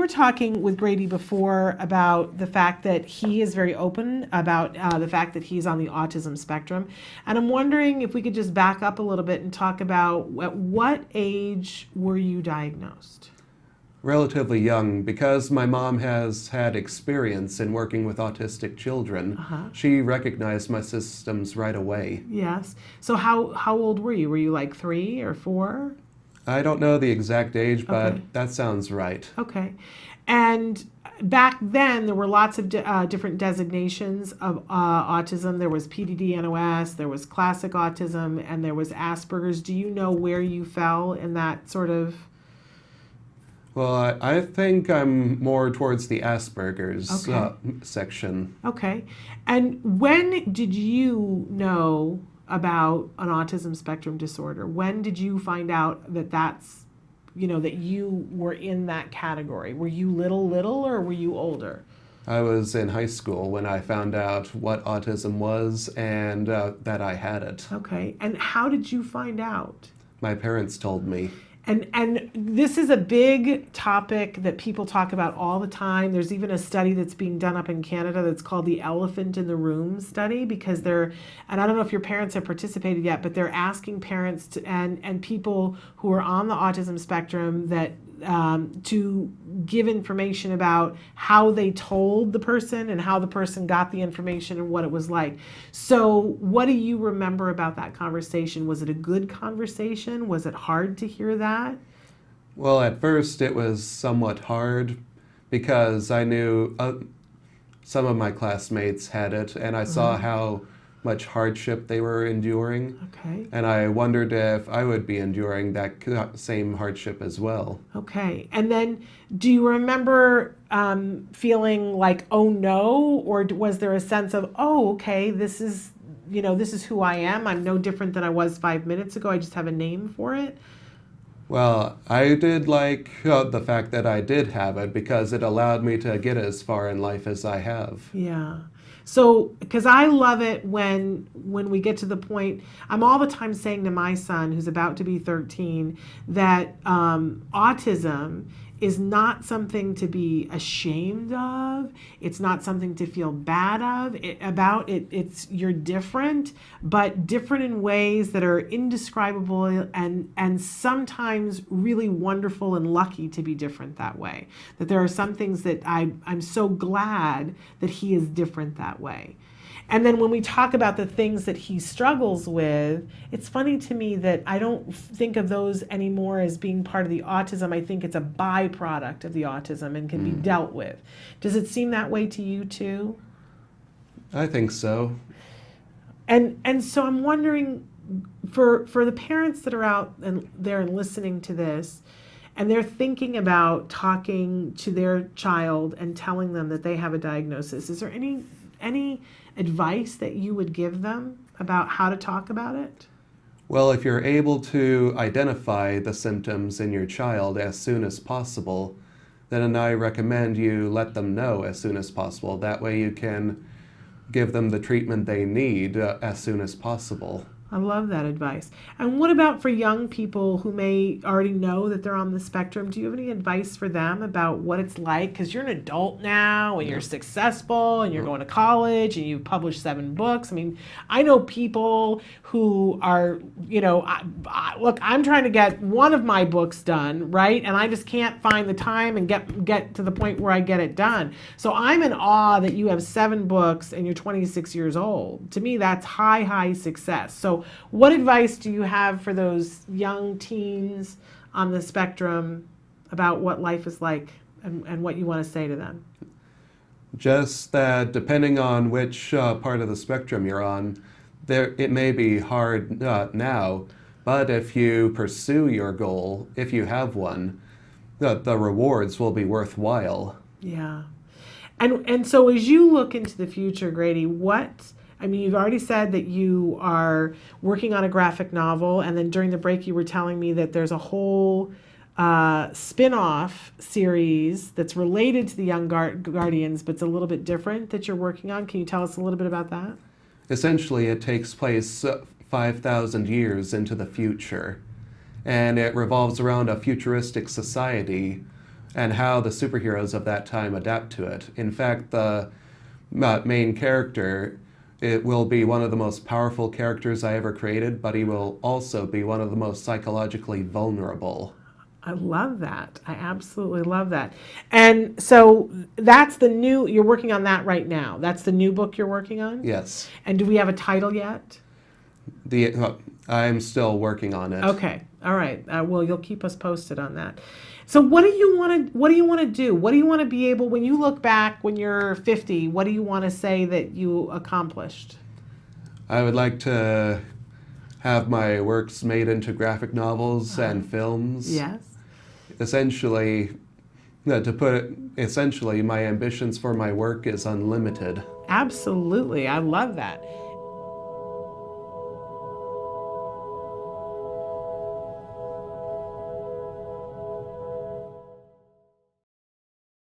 were talking with Grady before about the fact that he is very open about the fact that he's on the autism spectrum. And I'm wondering if we could just back up a little bit and talk about at what age were you diagnosed? Relatively young, because my mom has had experience in working with autistic children. She recognized my symptoms right away. Yes. So how old were you? Were you like 3 or 4? I don't know the exact age, but Okay. that sounds right. Okay. And back then, there were lots of different designations of autism. There was PDD-NOS, there was classic autism, and there was Asperger's. Do you know where you fell in that sort of... Well, I think I'm more towards the Asperger's Okay. section. Okay. And when did you know about an autism spectrum disorder? When did you find out that that you were in that category? Were you little, or were you older? I was in high school when I found out what autism was and that I had it. Okay. And how did you find out? My parents told me. And this is a big topic that people talk about all the time. There's even a study that's being done up in Canada that's called the Elephant in the Room study, because and I don't know if your parents have participated yet, but they're asking parents and people who are on the autism spectrum that to give information about how they told the person and how the person got the information and what it was like. So what do you remember about that conversation? Was it a good conversation? Was it hard to hear that? Well, at first it was somewhat hard because I knew some of my classmates had it, and I saw how much hardship they were enduring. Okay. And I wondered if I would be enduring that same hardship as well. Okay. And then do you remember feeling like, oh no, or was there a sense of, oh, okay, this is who I am. I'm no different than I was 5 minutes ago. I just have a name for it. Well, I did like the fact that I did have it because it allowed me to get as far in life as I have. Yeah. So, because I love it when we get to the point, I'm all the time saying to my son, who's about to be 13, that autism is not something to be ashamed of. It's not something to feel bad about. It's you're different, but different in ways that are indescribable and sometimes really wonderful and lucky to be different that way. That there are some things that I'm so glad that he is different that way. And then when we talk about the things that he struggles with, it's funny to me that I don't think of those anymore as being part of the autism. I think it's a byproduct of the autism and can be dealt with. Does it seem that way to you too? I think so. And so I'm wondering, for the parents that are out and there and listening to this, and they're thinking about talking to their child and telling them that they have a diagnosis, is there any advice that you would give them about how to talk about it? Well, if you're able to identify the symptoms in your child as soon as possible, then I recommend you let them know as soon as possible. That way you can give them the treatment they need as soon as possible. I love that advice. And what about for young people who may already know that they're on the spectrum? Do you have any advice for them about what it's like? Because you're an adult now and you're successful and you're going to college and you published 7 books. I mean, I know people who are, look, I'm trying to get one of my books done, right? And I just can't find the time and get to the point where I get it done. So I'm in awe that you have 7 books and you're 26 years old. To me, that's high success. So what advice do you have for those young teens on the spectrum about what life is like and what you want to say to them? Just that depending on which part of the spectrum you're on, it may be hard now, but if you pursue your goal, if you have one, the rewards will be worthwhile. Yeah. And so as you look into the future, Grady, you've already said that you are working on a graphic novel, and then during the break you were telling me that there's a whole spin-off series that's related to the Young Guardians, but it's a little bit different that you're working on. Can you tell us a little bit about that? Essentially, it takes place 5,000 years into the future, and it revolves around a futuristic society and how the superheroes of that time adapt to it. In fact, the main character, it will be one of the most powerful characters I ever created, but he will also be one of the most psychologically vulnerable. I love that. I absolutely love that. And so that's the new, you're working on that right now. That's the new book you're working on? Yes. And do we have a title yet? I'm still working on it. Okay. All right. Well, you'll keep us posted on that. So what do you want to do? What do you want to be able, when you look back when you're 50, what do you want to say that you accomplished? I would like to have my works made into graphic novels and films. Yes. Essentially, to put it, essentially, my ambitions for my work is unlimited. Absolutely. I love that.